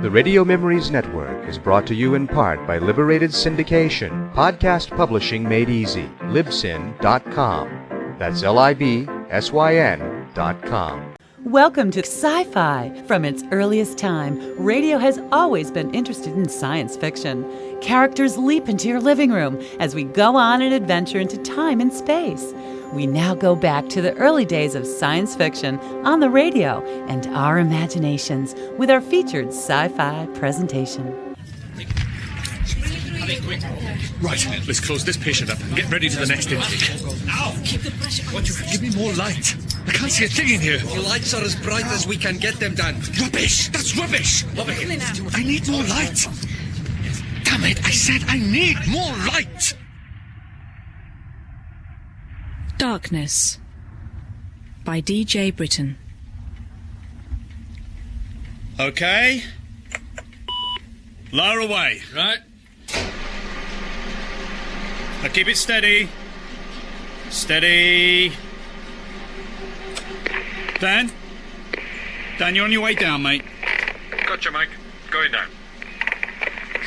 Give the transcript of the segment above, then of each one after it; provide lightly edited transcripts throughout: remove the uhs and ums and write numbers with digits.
The Radio Memories Network is brought to you in part by Liberated Syndication, podcast publishing made easy, libsyn.com. That's libsyn.com. Welcome to Sci-Fi. From its earliest time, radio has always been interested in science fiction. Characters leap into your living room as we go on an adventure into time and space. We now go back to the early days of science fiction on the radio and our imaginations with our featured sci-fi presentation. Right, let's close this patient up and get ready for the next intake. Now! Keep the pressure on. What, you give me more light? I can't see a thing in here. The lights are as bright as we can get them, Dan. Rubbish! That's rubbish! I need more light. Damn it, I said I need more light! Darkness by DJ Britton. Okay. Lower away. Right. Now keep it steady. Steady. Dan? Dan, you're on your way down, mate. Gotcha, Mike. Going down.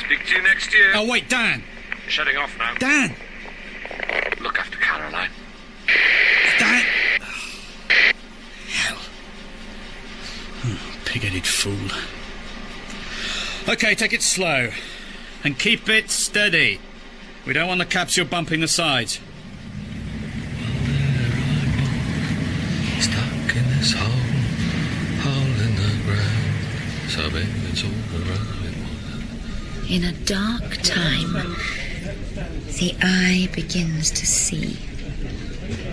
Speak to you next year. Oh, wait, Dan! Shutting off now. Dan! Look after Caroline. Dan! Hell. Pig-headed fool. Okay, take it slow. And keep it steady. We don't want the capsule bumping the sides. Stuck in this hole in the ground, sobbing it's all around. In a dark time, the eye begins to see.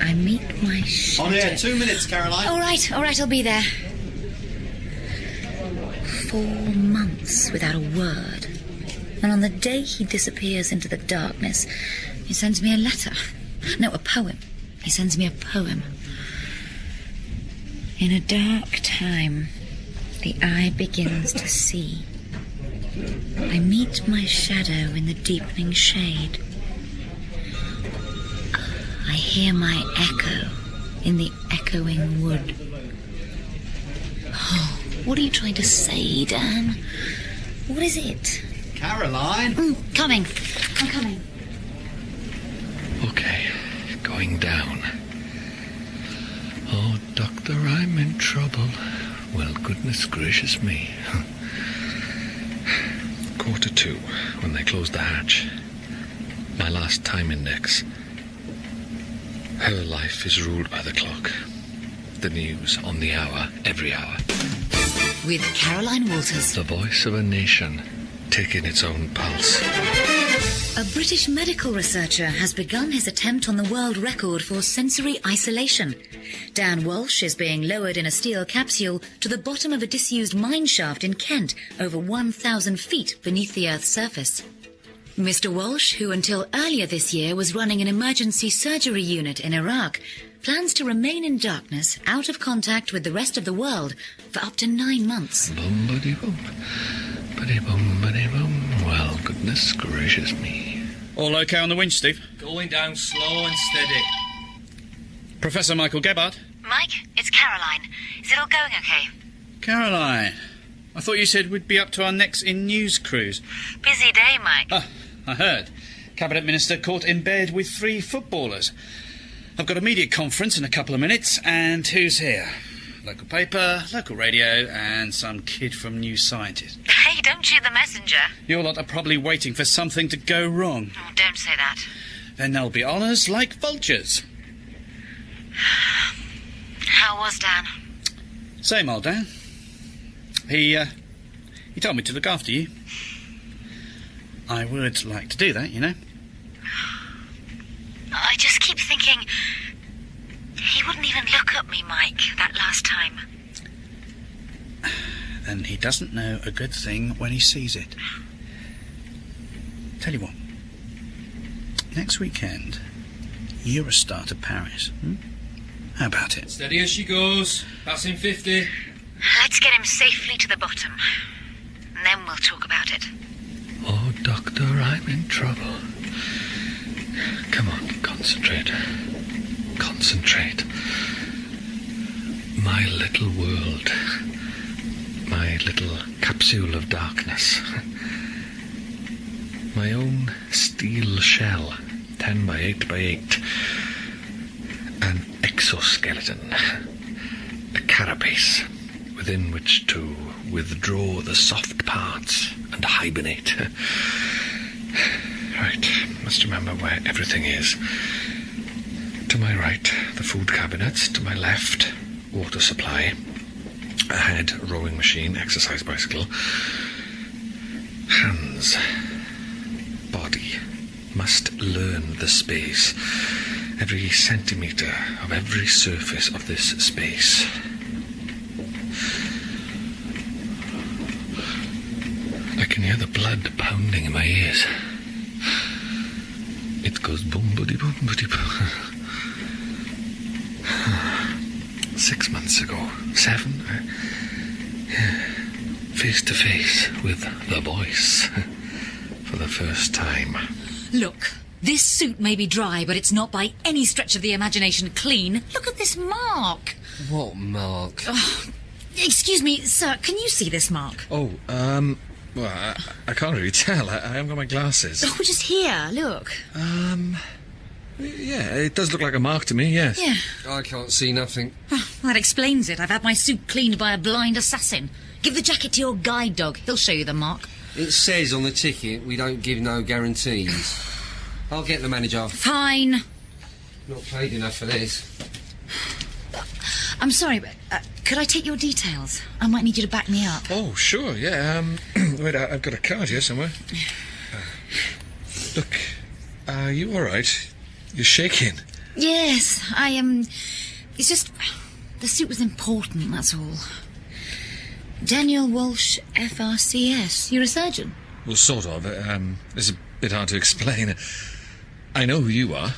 I meet my shadow. On air, 2 minutes, Caroline. All right, I'll be there. 4 months without a word. And on the day he disappears into the darkness, he sends me a letter. No, a poem. He sends me a poem. In a dark time, the eye begins to see. I meet my shadow in the deepening shade. I hear my echo in the echoing wood. Oh, what are you trying to say, Dan? What is it? Caroline. Coming. I'm coming. Okay, going down. Oh, Doctor, I'm in trouble. Well, goodness gracious me. 1:45, when they closed the hatch. My last time index. Her life is ruled by the clock. The news on the hour, every hour. With Caroline Walters. The voice of a nation, taking its own pulse. A British medical researcher has begun his attempt on the world record for sensory isolation. Dan Walsh is being lowered in a steel capsule to the bottom of a disused mine shaft in Kent, over 1,000 feet beneath the Earth's surface. Mr. Walsh, who until earlier this year was running an emergency surgery unit in Iraq, plans to remain in darkness, out of contact with the rest of the world, for up to 9 months. Boom-ba-dee-boom. Ba-dee-boom-ba-dee-boom. Well, goodness gracious me. All okay on the winch, Steve? Going down slow and steady. Professor Michael Gebhardt? Mike, it's Caroline. Is it all going okay? Caroline, I thought you said we'd be up to our necks in news cruise. Busy day, Mike. Ah, I heard. Cabinet Minister caught in bed with 3 footballers. I've got a media conference in a couple of minutes, and who's here? Local paper, local radio, and some kid from New Scientist. Hey, don't shoot the messenger. Your lot are probably waiting for something to go wrong. Oh, don't say that. Then there'll be honours like vultures. How was Dan? Same old Dan. He told me to look after you. I would like to do that, you know. I just keep thinking he wouldn't even look at me, Mike, that last time. Then he doesn't know a good thing when he sees it. Tell you what. Next weekend, you're a star to Paris. How about it? Steady as she goes. Passing 50. Let's get him safely to the bottom. And then we'll talk about it. Oh, Doctor, I'm in trouble. Come on, concentrate. Concentrate. My little world. My little capsule of darkness. My own steel shell, 10 by 8 by 8. An exoskeleton. A carapace within which to withdraw the soft parts and hibernate. Right, must remember where everything is. To my right, the food cabinet. To my left, water supply. Ahead, rowing machine, exercise bicycle. Hands. Body must learn the space. Every centimetre of every surface of this space. I can hear the blood pounding in my ears. It goes boom-buddy-boom-buddy-boom. 6 months ago, 7, face to face with the voice for the first time. Look, this suit may be dry, but it's not by any stretch of the imagination clean. Look at this mark. What mark? Oh, excuse me, sir, can you see this mark? Oh, well, I can't really tell. I haven't got my glasses. Oh, just here, look. Yeah, it does look like a mark to me, yes. Yeah. I can't see nothing. Oh, well, that explains it. I've had my suit cleaned by a blind assassin. Give the jacket to your guide dog. He'll show you the mark. It says on the ticket we don't give no guarantees. I'll get the manager. Fine. Not paid enough for this. I'm sorry, but could I take your details? I might need you to back me up. Oh, sure, yeah. Wait, I've got a card here somewhere. Look, are you all right? You're shaking. Yes, I It's just... the suit was important, that's all. Daniel Walsh, FRCS. You're a surgeon? Well, sort of. It's a bit hard to explain. I know who you are.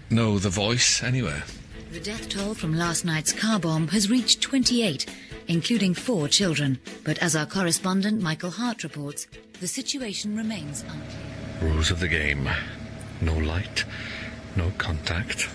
Know the voice anywhere. The death toll from last night's car bomb has reached 28, including 4 children. But as our correspondent Michael Hart reports, the situation remains unclear. Rules of the game. No light, no contact,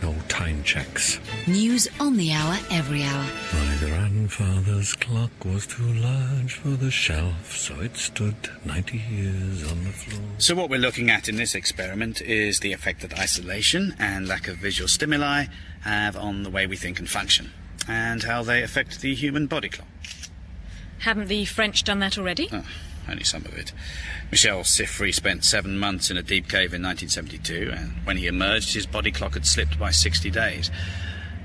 no time checks. News on the hour, every hour. My grandfather's clock was too large for the shelf, so it stood 90 years on the floor. So what we're looking at in this experiment is the effect that isolation and lack of visual stimuli have on the way we think and function, and how they affect the human body clock. Haven't the French done that already? Oh, only some of it. Michel Siffrey spent 7 months in a deep cave in 1972, and when he emerged, his body clock had slipped by 60 days.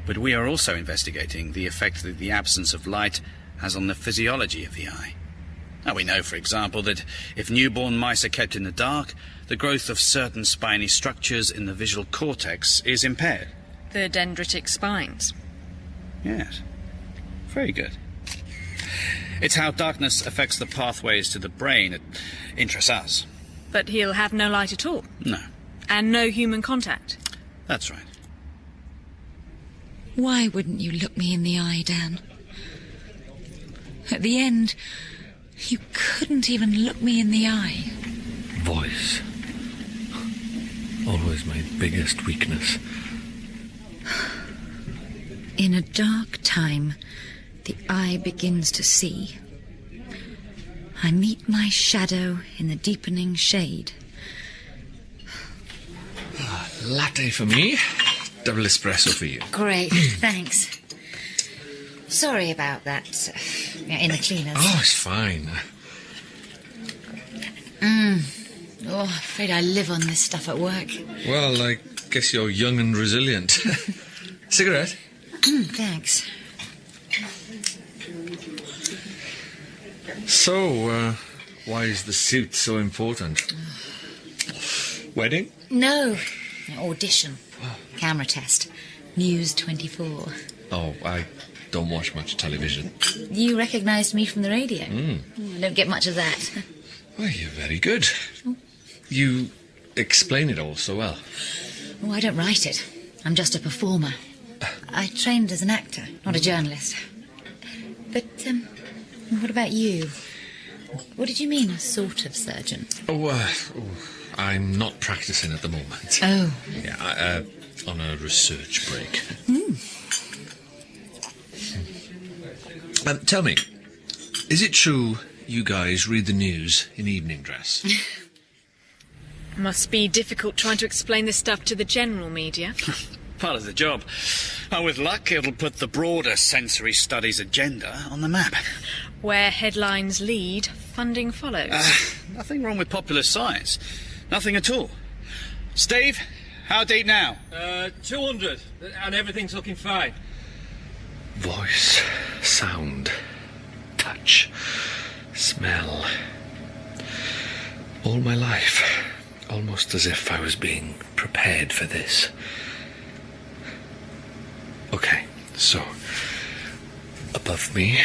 But we are also investigating the effect that the absence of light has on the physiology of the eye. Now, we know, for example, that if newborn mice are kept in the dark, the growth of certain spiny structures in the visual cortex is impaired. The dendritic spines. Yes. Very good. It's how darkness affects the pathways to the brain that interests us. But he'll have no light at all? No. And no human contact? That's right. Why wouldn't you look me in the eye, Dan? At the end, you couldn't even look me in the eye. Voice. Always my biggest weakness. In a dark time, the eye begins to see. I meet my shadow in the deepening shade. Latte for me. Double espresso for you. Great, thanks. Sorry about that in the cleaners. Oh, it's fine. Oh, I'm afraid I live on this stuff at work. Well, I guess you're young and resilient. Cigarette? Thanks. So, why is the suit so important? Wedding? No. Audition. Camera test. News 24. Oh, I don't watch much television. You recognised me from the radio. I don't get much of that. Well, you're very good. You explain it all so well. Oh, I don't write it. I'm just a performer. I trained as an actor, not a journalist. But, what about you? What did you mean, a sort of surgeon? I'm not practicing at the moment. Oh. Yeah, on a research break. Tell me, Is it true you guys read the news in evening dress? Must be difficult trying to explain this stuff to the general media. Part of the job. And with luck, it'll put the broader sensory studies agenda on the map. Where headlines lead, funding follows. Nothing wrong with popular science. Nothing at all. Steve, how deep now? 200, and everything's looking fine. Voice, sound, touch, smell. All my life, almost as if I was being prepared for this. Okay, so above me,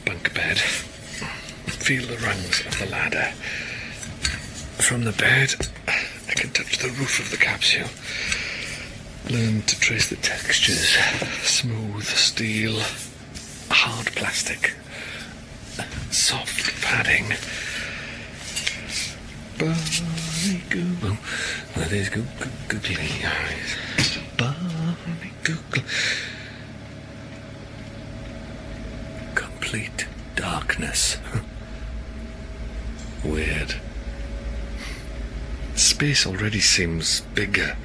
bunk bed. Feel the rungs of the ladder. From the bed, I can touch the roof of the capsule. Learn to trace the textures. Smooth steel, hard plastic, soft padding. Barney Google, with his googly eyes. Barney Google. Complete darkness. Weird. Space already seems bigger.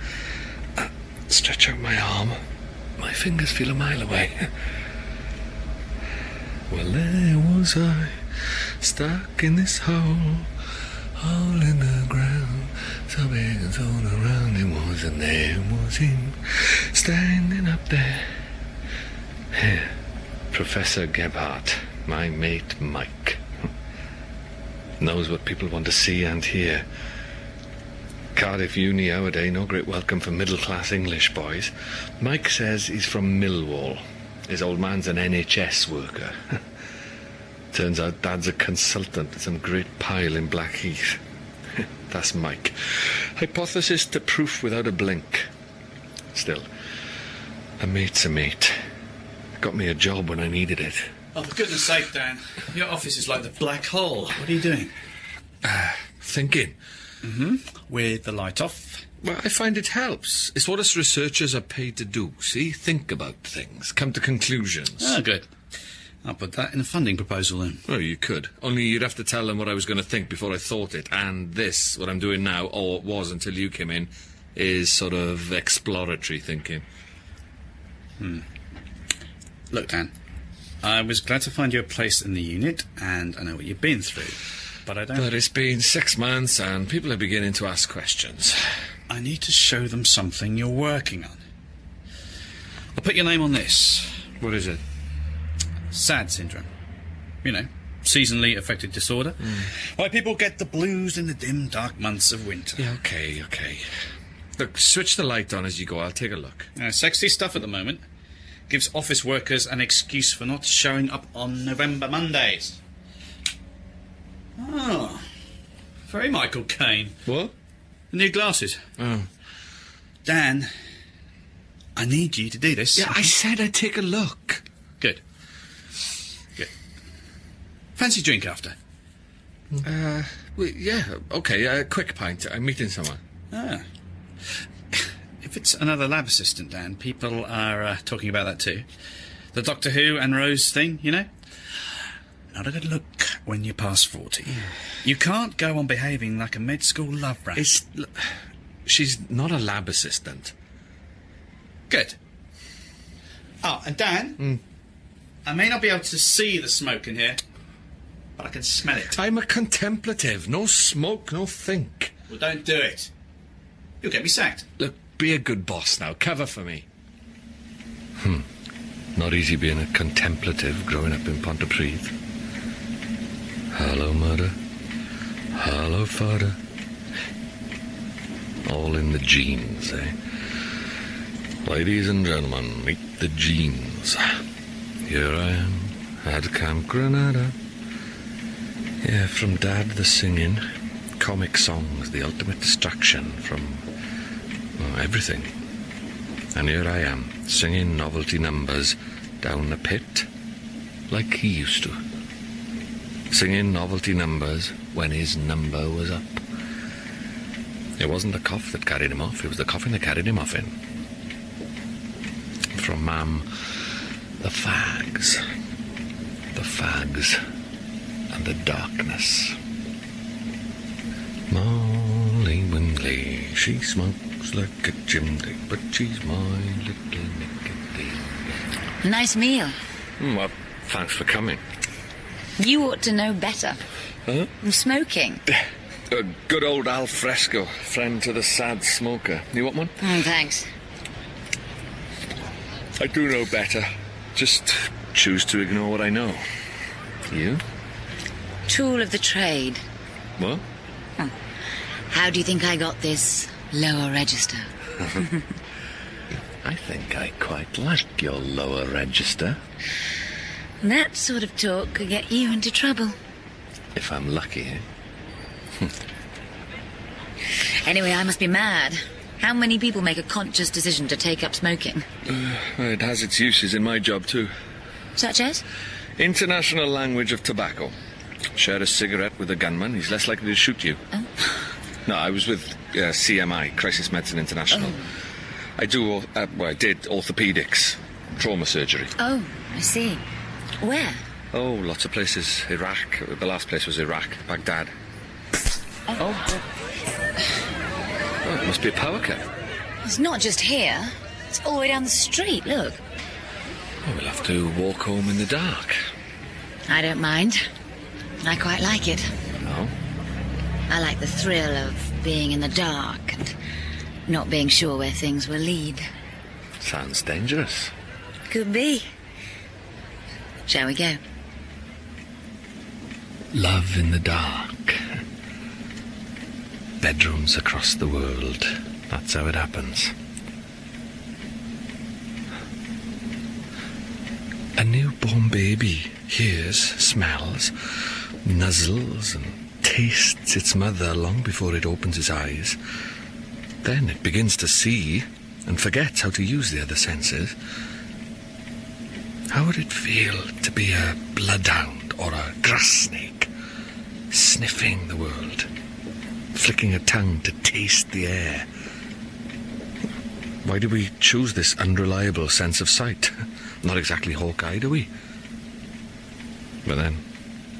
Stretch out my arm. My fingers feel a mile away. Well, there was I, stuck in this hole, hole in the ground, so big and so around it was, and there was him, standing up there. Here, Professor Gebhardt, my mate Mike. Knows what people want to see and hear. Cardiff Uni nowadays, no great welcome for middle-class English boys. Mike says he's from Millwall. His old man's an NHS worker. Turns out Dad's a consultant at some great pile in Blackheath. That's Mike. Hypothesis to proof without a blink. Still, a mate's a mate. Got me a job when I needed it. Oh, for goodness sake, Dan. Your office is like the black hole. What are you doing? Thinking. Mm-hmm. With the light off. Well, I find it helps. It's what us researchers are paid to do, see? Think about things, come to conclusions. Oh, good. I'll put that in a funding proposal then. Well, you could. Only you'd have to tell them what I was going to think before I thought it. And this, what I'm doing now, or was until you came in, is sort of exploratory thinking. Look, Dan, I was glad to find you a place in the unit, and I know what you've been through. But I don't... But it's been 6 months, and people are beginning to ask questions. I need to show them something you're working on. I'll put your name on this. What is it? SAD syndrome. You know, seasonally affected disorder. Why people get the blues in the dim, dark months of winter. Yeah, okay. Look, switch the light on as you go. I'll take a look. Sexy stuff at the moment. Gives office workers an excuse for not showing up on November Mondays. Oh, very Michael Caine. What? The new glasses. Oh. Dan, I need you to do this. Yeah, I said I'd take a look. Good. Fancy drink after? Well, yeah, okay, quick pint. I'm meeting someone. If it's another lab assistant, Dan, people are talking about that too. The Doctor Who and Rose thing, you know? Not a good look when you're past 40. You can't go on behaving like a med school love brat. She's not a lab assistant. Good. Oh, and Dan, I may not be able to see the smoke in here, but I can smell it. I'm a contemplative. No smoke, no think. Well, don't do it. You'll get me sacked. Look, be a good boss now. Cover for me. Not easy being a contemplative growing up in Pontypridd. Hello, mother. Hello, father. All in the genes, eh? Ladies and gentlemen, meet the genes. Here I am at Camp Granada. Yeah, from Dad, the singing. Comic songs, the ultimate distraction from everything. And here I am, singing novelty numbers down the pit, like he used to. Singing novelty numbers when his number was up. It wasn't the cough that carried him off, it was the coffin that carried him off in. From Mam, the fags. The fags. and the darkness. Molly Wingley, she smokes like a chimney, but she's my little nicotine. Nice meal. Well, thanks for coming. You ought to know better. Huh? I'm smoking. A good old al fresco, friend to the sad smoker. You want one? Thanks. I do know better. Just choose to ignore what I know. You? Tool of the trade. What? How do you think I got this lower register? I think I quite like your lower register. That sort of talk could get you into trouble. If I'm lucky, eh? Anyway, I must be mad. How many people make a conscious decision to take up smoking? It has its uses in my job, too. Such as? International language of tobacco. Share a cigarette with a gunman, he's less likely to shoot you. Oh. No, I was with CMI, Crisis Medicine International. Oh. I did orthopedics, trauma surgery. Oh, I see. Where? Oh, lots of places. Iraq. The last place was Iraq, Baghdad. Oh, it must be a power cut. It's not just here. It's all the way down the street, look. Oh, we'll have to walk home in the dark. I don't mind. I quite like it. No? I like the thrill of being in the dark and not being sure where things will lead. Sounds dangerous. Could be. Shall we go? Love in the dark. Bedrooms across the world. That's how it happens. A newborn baby hears, smells, nuzzles and tastes its mother long before it opens its eyes. Then it begins to see and forgets how to use the other senses. How would it feel to be a bloodhound or a grass snake, sniffing the world, flicking a tongue to taste the air? Why do we choose this unreliable sense of sight? Not exactly Hawkeye, do we? But then,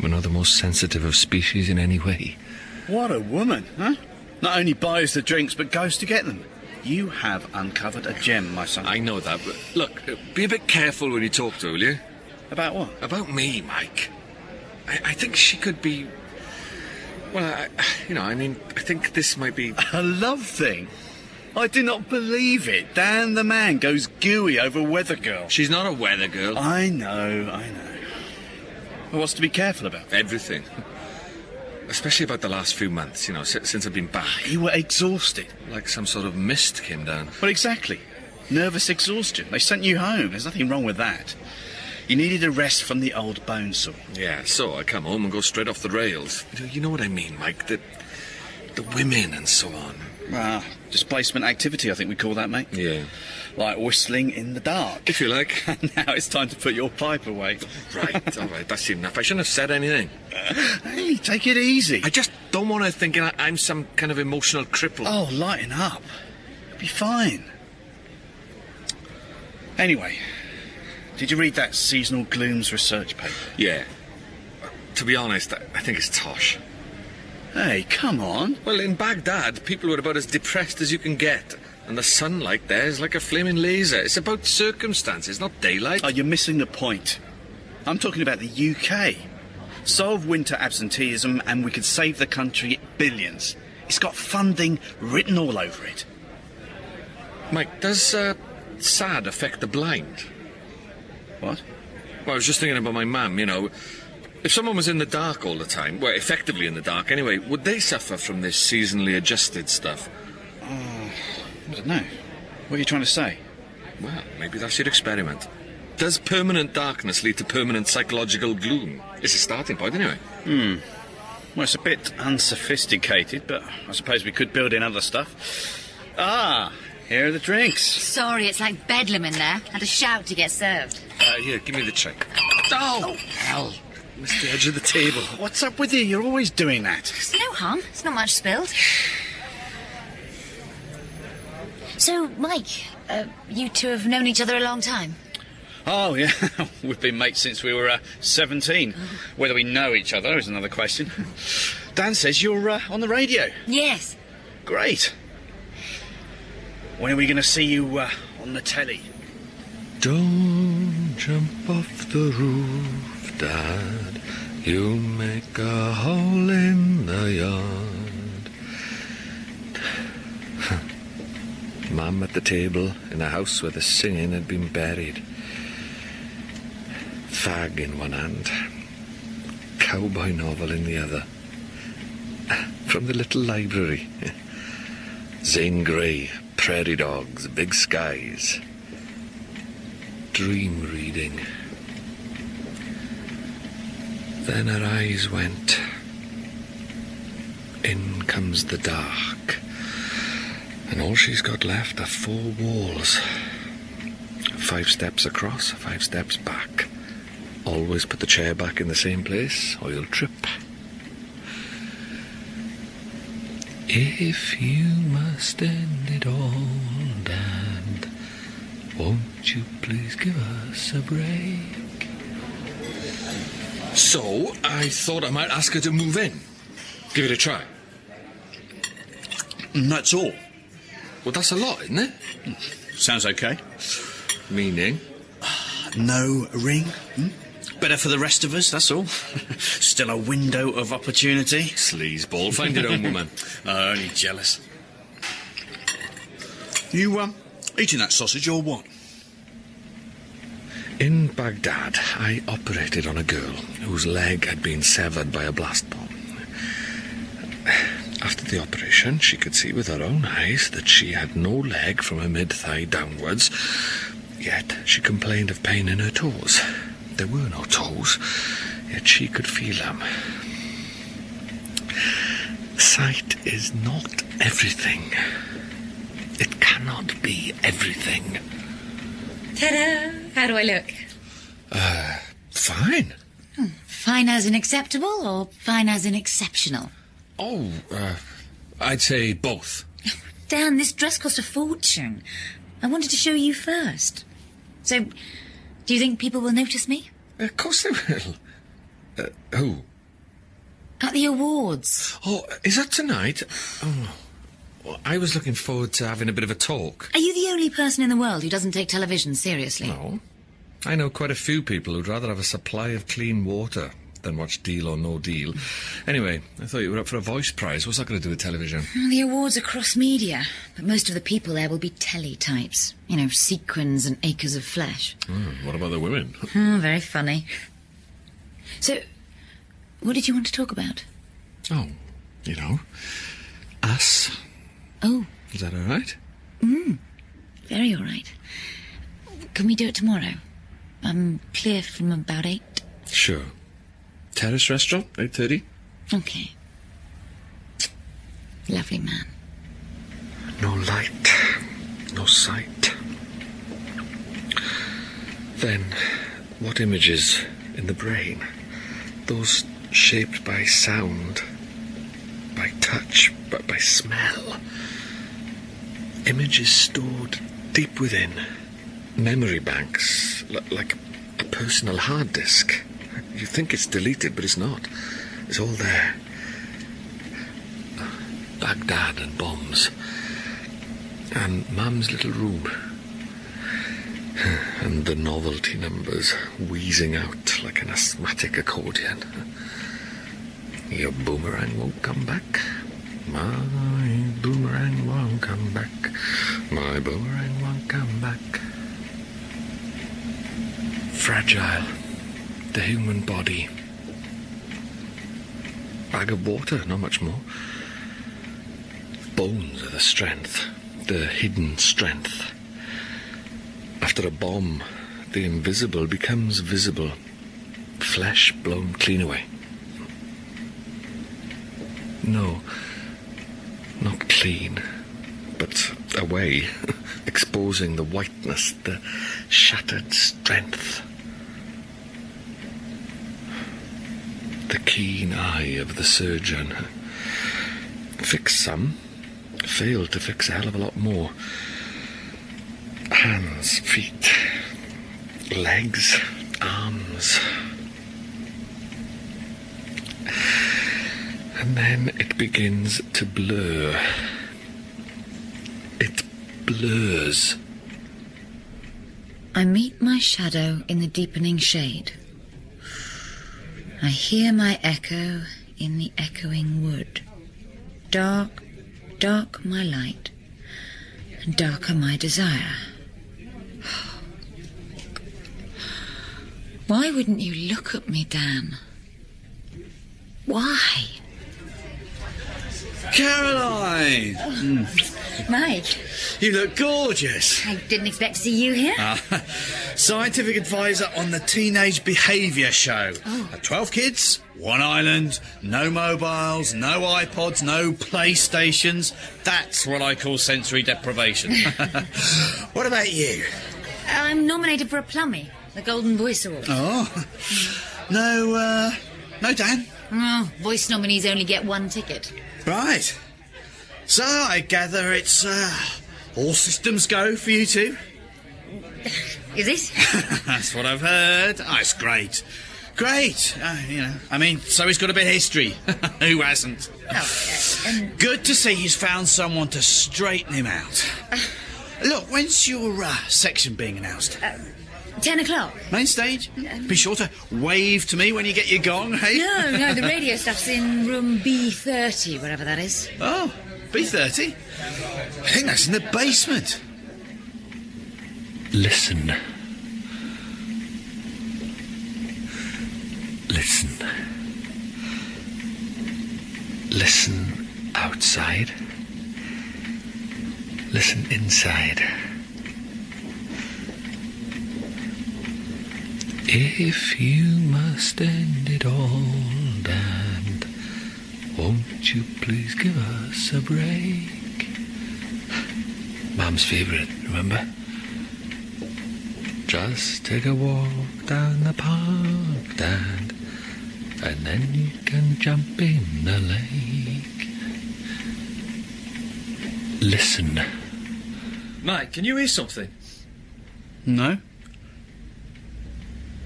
we're not the most sensitive of species in any way. What a woman, huh? Not only buys the drinks, but goes to get them. You have uncovered a gem, my son. I know that, but look, be a bit careful when you talk to her, will you? About what? About me, Mike. I think she could be... Well, I think this might be... A love thing? I do not believe it. Dan the man goes gooey over Weather Girl. She's not a weather girl. I know. Well, what's to be careful about? Everything. Especially about the last few months, since I've been back. You were exhausted. Like some sort of mist came down. Well, exactly. Nervous exhaustion. They sent you home. There's nothing wrong with that. You needed a rest from the old bone saw. Yeah, so I come home and go straight off the rails. You know what I mean, Mike? The women and so on. Displacement activity, I think we call that, mate. Yeah. Like whistling in the dark. If you like. Now it's time to put your pipe away. Right, all right, that's enough. I shouldn't have said anything. Hey, take it easy. I just don't want her thinking I'm some kind of emotional cripple. Oh, lighten up. You'll be fine. Anyway, did you read that seasonal glooms research paper? Yeah. To be honest, I think it's tosh. Hey, come on. Well, in Baghdad, people were about as depressed as you can get. And the sunlight there is like a flaming laser. It's about circumstances, not daylight. Oh, you're missing the point. I'm talking about the UK. Solve winter absenteeism and we could save the country billions. It's got funding written all over it. Mike, does SAD affect the blind? What? Well, I was just thinking about my mum, If someone was in the dark all the time, well, effectively in the dark anyway, would they suffer from this seasonally adjusted stuff? I don't know. What are you trying to say? Well, maybe that's your experiment. Does permanent darkness lead to permanent psychological gloom? It's a starting point, anyway. Well, it's a bit unsophisticated, but I suppose we could build in other stuff. Here are the drinks. Sorry, it's like bedlam in there. Had to shout to get served. Here, give me the tray. Oh, hell. Missed the edge of the table. What's up with you? You're always doing that. There's no harm. It's not much spilled. So, Mike, you two have known each other a long time? Oh, yeah. We've been mates since we were 17. Whether we know each other is another question. Dan says you're on the radio. Yes. Great. When are we going to see you on the telly? Don't jump off the roof, Dad. You'll make a hole in the yard. Mum at the table in a house where the singing had been buried. Fag in one hand, cowboy novel in the other. From the little library. Zane Grey, Prairie Dogs, Big Skies. Dream reading. Then her eyes went. In comes the dark. And all she's got left are 4 walls. 5 steps across, 5 steps back. Always put the chair back in the same place, or you'll trip. If you must end it all, Dad, won't you please give us a break? So, I thought I might ask her to move in. Give it a try. And that's all. Well, that's a lot, isn't it? Sounds okay. Meaning? No ring? Better for the rest of us, that's all. Still a window of opportunity. Sleazeball, find your own woman. Oh, only jealous. You, eating that sausage or what? In Baghdad, I operated on a girl whose leg had been severed by a blast bomb. After the operation, she could see with her own eyes that she had no leg from her mid-thigh downwards, yet she complained of pain in her toes. There were no toes, yet she could feel them. Sight is not everything. It cannot be everything. Ta-da! How do I look? Fine. Fine as in acceptable or fine as in exceptional? Oh, I'd say both. Dan, this dress cost a fortune. I wanted to show you first. So, do you think people will notice me? Of course they will. Who? At the awards. Oh, is that tonight? Oh, well, I was looking forward to having a bit of a talk. Are you the only person in the world who doesn't take television seriously? No. I know quite a few people who'd rather have a supply of clean water than watch Deal or No Deal. Anyway, I thought you were up for a voice prize. What's that going to do with television? The awards are cross-media, but most of the people there will be telly types. You know, sequins and acres of flesh. What about the women? Very funny. So, what did you want to talk about? Oh, you know, us. Oh. Is that all right? Very all right. Can we do it tomorrow? I'm clear from about 8. Sure. Terrace restaurant, 8:30? Okay. Lovely man. No light, no sight. Then, what images in the brain? Those shaped by sound, by touch, but by smell. Images stored deep within. Memory banks, like a personal hard disk. You think it's deleted, but it's not. It's all there. Baghdad and bombs. And Mum's little room. And the novelty numbers wheezing out like an asthmatic accordion. Your boomerang won't come back. My boomerang won't come back. My boomerang won't come back. Fragile. The human body. Bag of water, not much more. Bones are the strength, the hidden strength. After a bomb, the invisible becomes visible. Flesh blown clean away. No, not clean, but away, exposing the whiteness, the shattered strength. The keen eye of the surgeon. Fixed some, failed to fix a hell of a lot more. Hands, feet, legs, arms. And then it begins to blur. It blurs. I meet my shadow in the deepening shade. I hear my echo in the echoing wood. Dark, dark my light, and darker my desire. Why wouldn't you look at me, Dan? Why? Caroline! Mike, You look gorgeous. I didn't expect to see you here. Scientific advisor on the Teenage Behaviour Show. 12 kids, one island, no mobiles, no iPods, no PlayStations. That's what I call sensory deprivation. What about you? I'm nominated for a Plumbie, the Golden Voice Award. Oh, no Dan. Oh, voice nominees only get one ticket. Right. So I gather it's all systems go for you two. Is it? That's what I've heard. Oh, it's great. Great. I mean, so he's got a bit of history. Who hasn't? Good to see he's found someone to straighten him out. Look, when's your section being announced? 10 o'clock. Main stage? Be sure to wave to me when you get your gong, hey? No, the radio stuff's in room B30, wherever that is. Oh, B30? I think that's in the basement. Listen. Listen. Listen outside. Listen inside. If you must end it all, Dad, won't you please give us a break? Mum's favourite, remember? Just take a walk down the park, Dad, and then you can jump in the lake. Listen. Mike, can you hear something? No.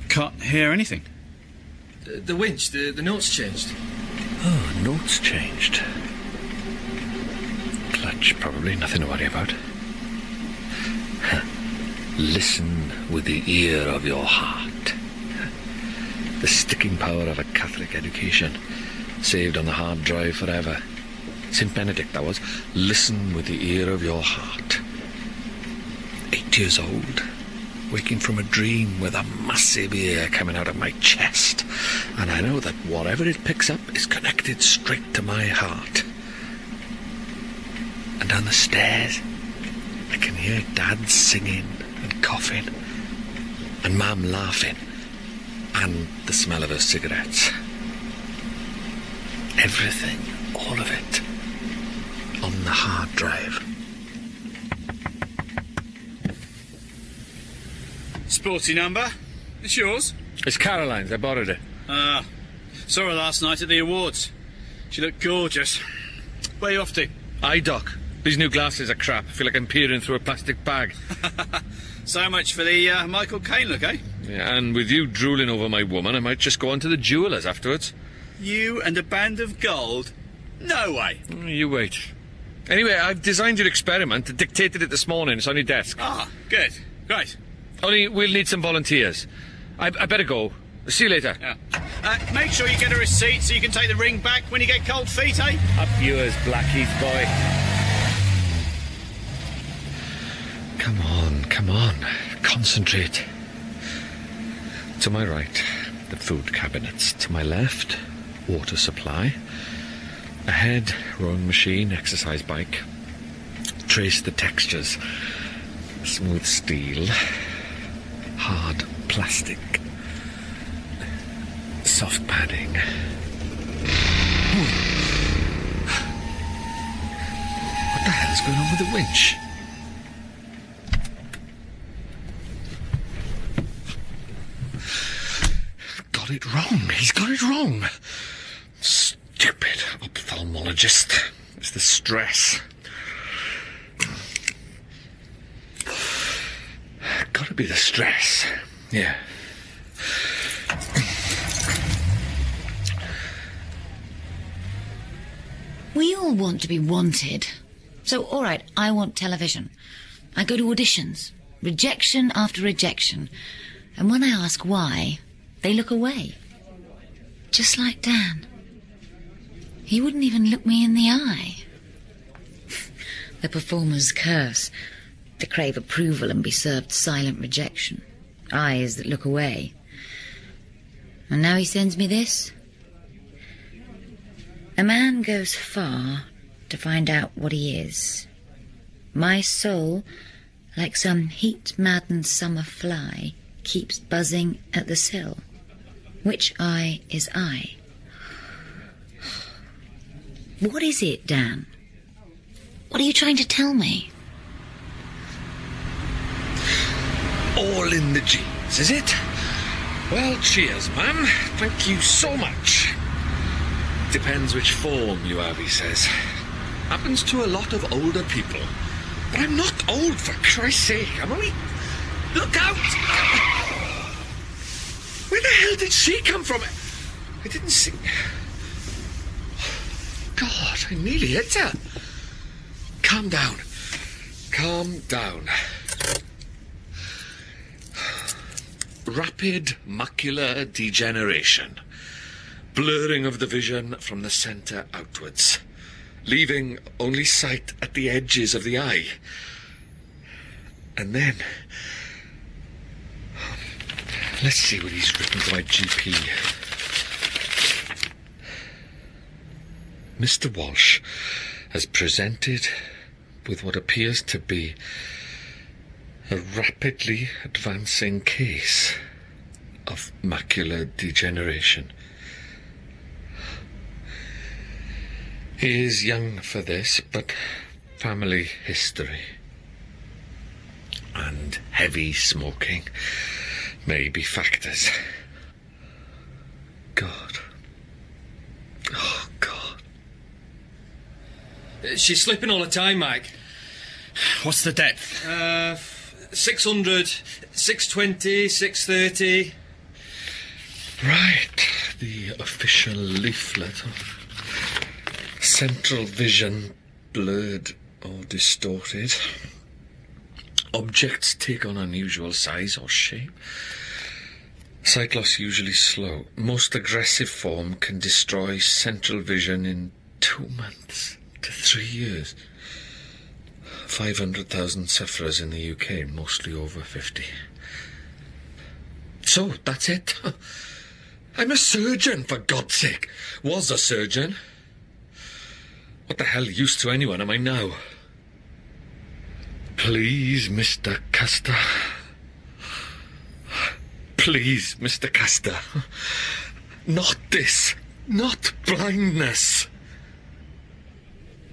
Can't hear anything. The winch, the notes changed. Oh, notes changed. Clutch, probably. Nothing to worry about. Listen with the ear of your heart. The sticking power of a Catholic education. Saved on the hard drive forever. St. Benedict, that was. Listen with the ear of your heart. 8 years old. Waking from a dream with a massive ear coming out of my chest. And I know that whatever it picks up is connected straight to my heart. And down the stairs, I can hear Dad singing and coughing. And Mum laughing. And the smell of her cigarettes. Everything, all of it, on the hard drive. Sporty number. It's yours? It's Caroline's. I borrowed it. Saw her last night at the awards. She looked gorgeous. Where are you off to? Eye doc. These new glasses are crap. I feel like I'm peering through a plastic bag. So much for the Michael Caine look, eh? Yeah, and with you drooling over my woman, I might just go on to the jewellers afterwards. You and a band of gold? No way. You wait. Anyway, I've designed your experiment. Dictated it this morning. It's on your desk. Ah, good. Great. Only we'll need some volunteers. I better go. See you later. Yeah. Make sure you get a receipt so you can take the ring back when you get cold feet, eh? Up yours, Blackheath boy. Come on. Concentrate. To my right, the food cabinets. To my left, water supply. Ahead, rowing machine, exercise bike. Trace the textures. Smooth steel. Hard plastic. Soft padding. What the hell is going on with the winch? Got it wrong. He's got it wrong. Stupid ophthalmologist. It's the stress. Gotta be the stress. Yeah. We all want to be wanted. So, all right, I want television. I go to auditions, rejection after rejection. And when I ask why, they look away. Just like Dan. He wouldn't even look me in the eye. The performer's curse. To crave approval and be served silent rejection. Eyes that look away. And now he sends me this. A man goes far to find out what he is. My soul, like some heat-maddened summer fly, keeps buzzing at the sill. Which eye is I? What is it, Dan? What are you trying to tell me? All in the genes, is it? Well, cheers, ma'am. Thank you so much. Depends which form you have, he says. Happens to a lot of older people. But I'm not old, for Christ's sake. I'm only... Look out! Where the hell did she come from? I didn't see... God, I nearly hit her. Calm down. Calm down. Rapid macular degeneration. Blurring of the vision from the centre outwards. Leaving only sight at the edges of the eye. And then... Let's see what he's written to my GP. Mr. Walsh has presented with what appears to be a rapidly advancing case of macular degeneration. He is young for this, but family history and heavy smoking may be factors. God. Oh, God. She's slipping all the time, Mike. What's the depth? 600, 620, 630. Right. The official leaflet. Central vision blurred or distorted. Objects take on unusual size or shape. Sight loss usually slow. Most aggressive form can destroy central vision in 2 months to 3 years. 500,000 sufferers in the UK, mostly over 50. So, that's it. I'm a surgeon, for God's sake. Was a surgeon. What the hell use to anyone am I now? Please, Mr. Custer. Please, Mr. Custer. Not this. Not blindness.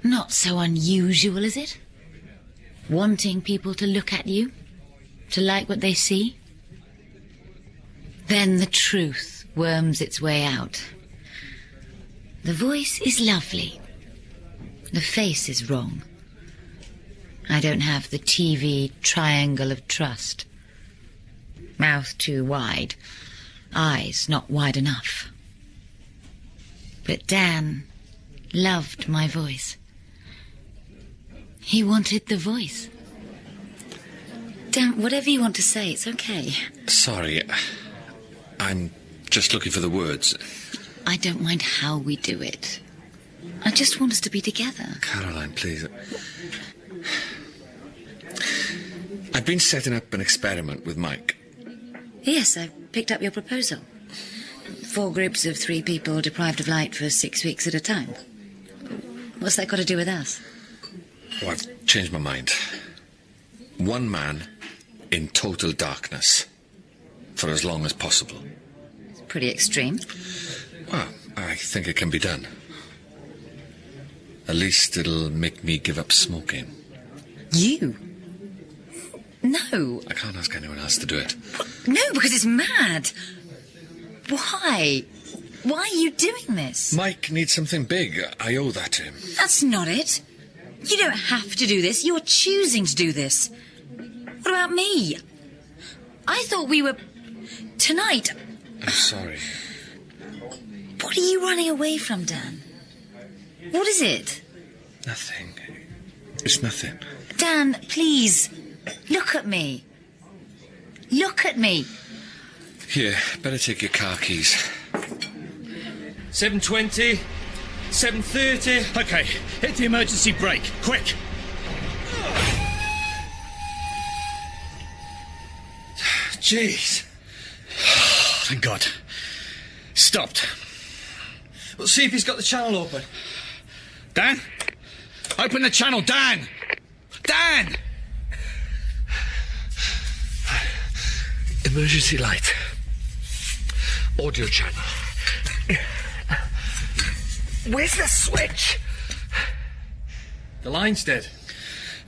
Not so unusual, is it? Wanting people to look at you? To like what they see? Then the truth worms its way out. The voice is lovely. The face is wrong. I don't have the TV triangle of trust. Mouth too wide. Eyes not wide enough. But Dan loved my voice. He wanted the voice. Dan, whatever you want to say, it's okay. Sorry. I'm just looking for the words. I don't mind how we do it. I just want us to be together. Caroline, please. I've been setting up an experiment with Mike. Yes, I picked up your proposal. 4 groups of 3 people deprived of light for 6 weeks at a time. What's that got to do with us? Oh, I've changed my mind. 1 man in total darkness for as long as possible. It's pretty extreme. Well, I think it can be done. At least it'll make me give up smoking. You? No. I can't ask anyone else to do it. No, because it's mad. Why? Why are you doing this? Mike needs something big. I owe that to him. That's not it. You don't have to do this. You're choosing to do this. What about me? I thought we were... Tonight. I'm sorry. What are you running away from, Dan? What is it? Nothing. It's nothing. Dan, please. Look at me. Look at me. Here, better take your car keys. 7:20, 7:30. OK, hit the emergency brake, quick. Jeez. Thank God. Stopped. We'll see if he's got the channel open. Dan? Open the channel, Dan! Dan! Emergency light. Audio channel. Where's the switch? The line's dead.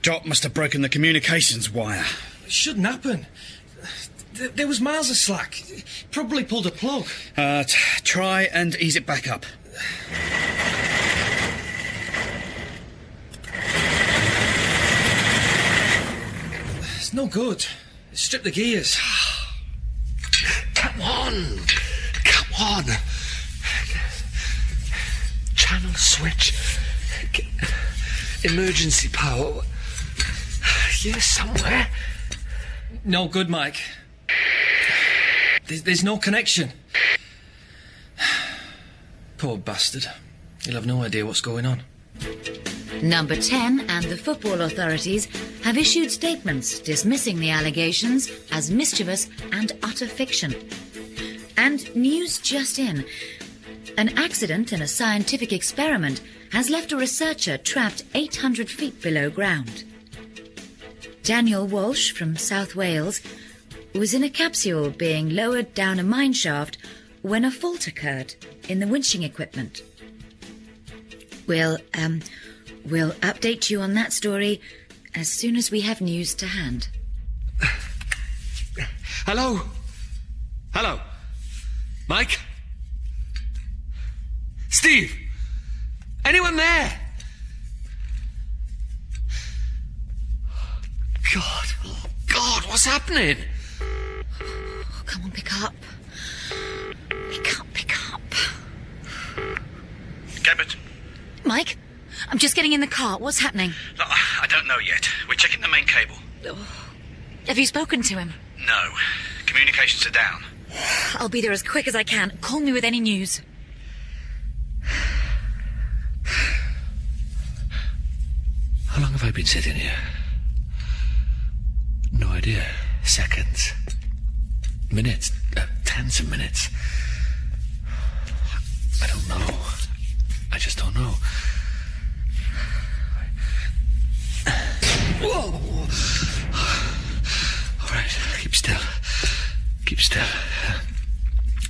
Drop must have broken the communications wire. It shouldn't happen. There was miles of slack. Probably pulled a plug. Try and ease it back up. It's no good. Strip the gears. Come on. Come on. Channel switch. Emergency power. Here somewhere. No good, Mike. There's no connection. Poor bastard. He'll have no idea what's going on. Number 10 and the football authorities have issued statements dismissing the allegations as mischievous and utter fiction. And news just in. An accident in a scientific experiment has left a researcher trapped 800 feet below ground. Daniel Walsh from South Wales was in a capsule being lowered down a mine shaft when a fault occurred in the winching equipment. We'll update you on that story as soon as we have news to hand. Hello? Hello? Mike? Steve? Anyone there? God, oh God, what's happening? Oh, come on, pick up. Pick up. Gabbett. Mike, I'm just getting in the car. What's happening? Look, I don't know yet. We're checking the main cable. Have you spoken to him? No. Communications are down. I'll be there as quick as I can. Call me with any news. How long have I been sitting here? No idea. Seconds. Minutes. Tens of minutes. I don't know. I just don't know. Whoa! All right, keep still. Keep still.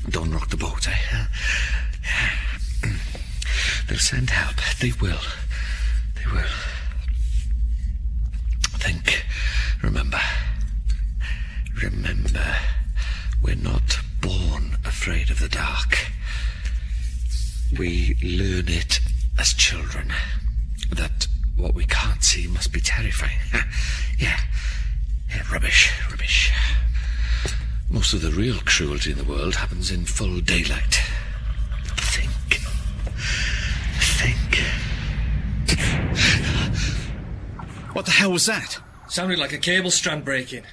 Don't rock the boat, eh? They'll send help. They will. They will. Think. Remember. Remember. We're not born afraid of the dark. We learn it as children. That what we can't see must be terrifying. Yeah, rubbish. Most of the real cruelty in the world happens in full daylight. Think. What the hell was that? Sounded like a cable strand breaking.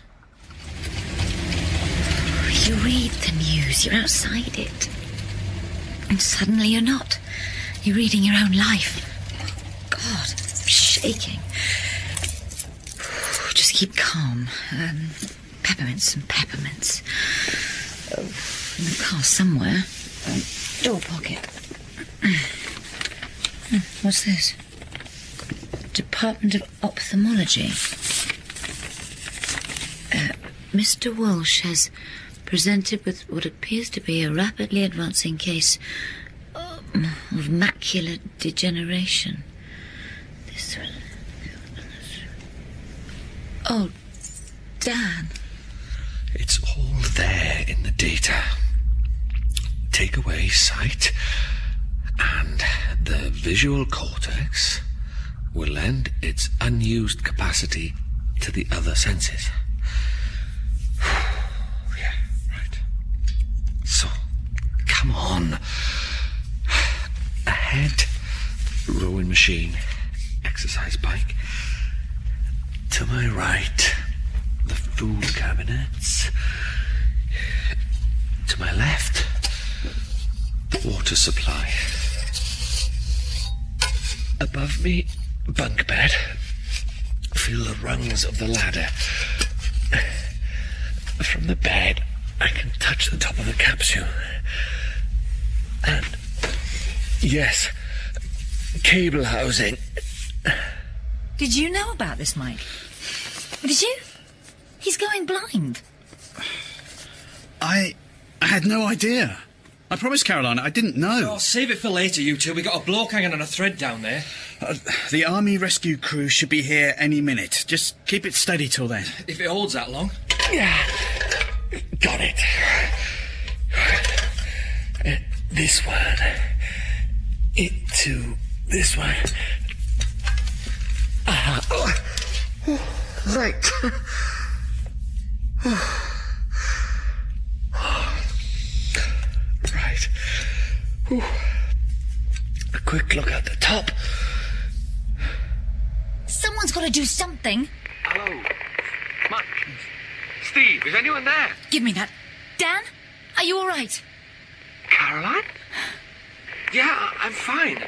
You read the news, you're outside it. And suddenly you're not. You're reading your own life. God, I'm shaking. Just keep calm. Peppermints. Oh, in the car somewhere. Door pocket. What's this? Department of Ophthalmology. Mr. Walsh has presented with what appears to be a rapidly advancing case of macular degeneration. This one. Oh, Dan. It's all there in the data. Take away sight, and the visual cortex will lend its unused capacity to the other senses. Yeah, right. So, come on. Ahead, rowing machine, exercise bike. To my right, the food cabinets. To my left, the water supply. Above me, bunk bed. Feel the rungs of the ladder. From the bed, I can touch the top of the capsule. And, yes, cable housing. Did you know about this, Mike? Did you? He's going blind. I had no idea. I promised Caroline I didn't know. Oh, save it for later, you two. We got a bloke hanging on a thread down there. The army rescue crew should be here any minute. Just keep it steady till then. If it holds that long. Yeah, got it. This one. It to this one. Right. Right. A quick look at the top. Someone's got to do something. Hello. Mike. Steve, is anyone there? Give me that. Dan, are you all right? Caroline? Yeah, I'm fine.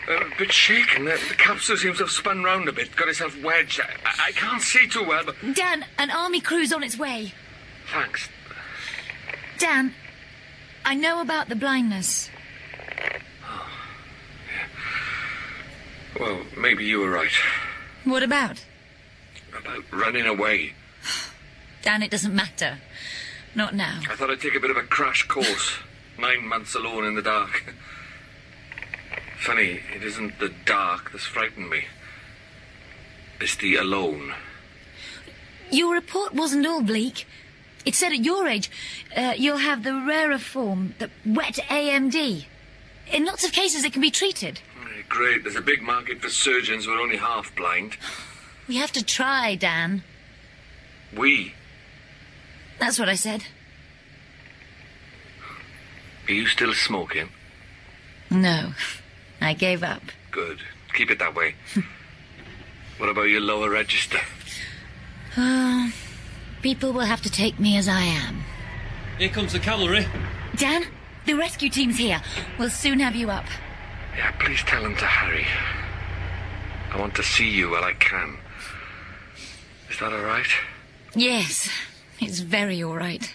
A bit shaken. The capsule seems to have spun round a bit, got itself wedged. I can't see too well, but... Dan, an army crew's on its way. Thanks. Dan, I know about the blindness. Oh, yeah. Well, maybe you were right. What about? About running away. Dan, it doesn't matter. Not now. I thought I'd take a bit of a crash course. 9 months alone in the dark. Funny, it isn't the dark that's frightened me. It's the alone. Your report wasn't all bleak. It said at your age, you'll have the rarer form, the wet AMD. In lots of cases, it can be treated. Great, there's a big market for surgeons who are only half blind. We have to try, Dan. We? That's what I said. Are you still smoking? No, I gave up. Good. Keep it that way. What about your lower register? People will have to take me as I am. Here comes the cavalry. Dan, the rescue team's here. We'll soon have you up. Yeah, please tell them to hurry. I want to see you while I can. Is that all right? Yes, it's very all right.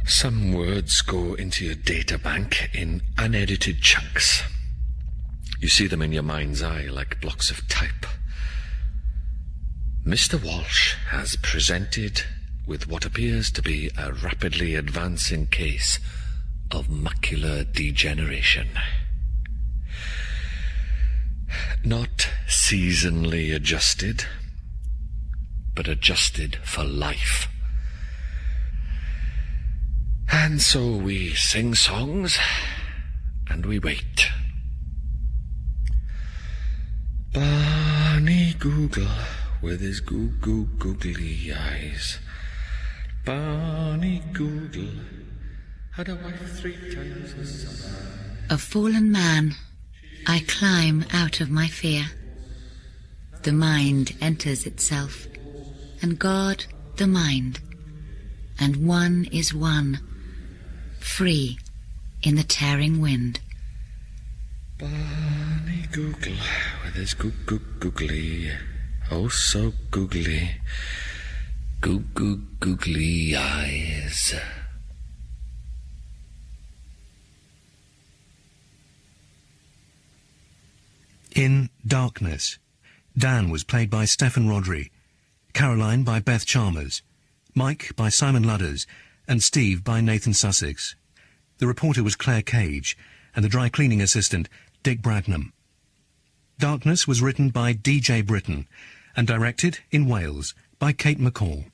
Some words go into your data bank in unedited chunks. You see them in your mind's eye like blocks of type. Mr. Walsh has presented with what appears to be a rapidly advancing case of macular degeneration. Not seasonally adjusted, but adjusted for life. And so we sing songs, and we wait. Barney Google with his googly eyes. Barney Google had a wife 3 times the summer. A fallen man, I climb out of my fear. The mind enters itself, and God the mind, and one is one, free in the tearing wind. Barney Google with his googly, oh so googly, googly eyes. In Darkness, Dan was played by Stephen Rodri, Caroline by Beth Chalmers, Mike by Simon Ludders, and Steve by Nathan Sussex. The reporter was Claire Cage, and the dry cleaning assistant, Dick Bradnam. Darkness was written by DJ Britton, and directed, in Wales, by Kate McCall.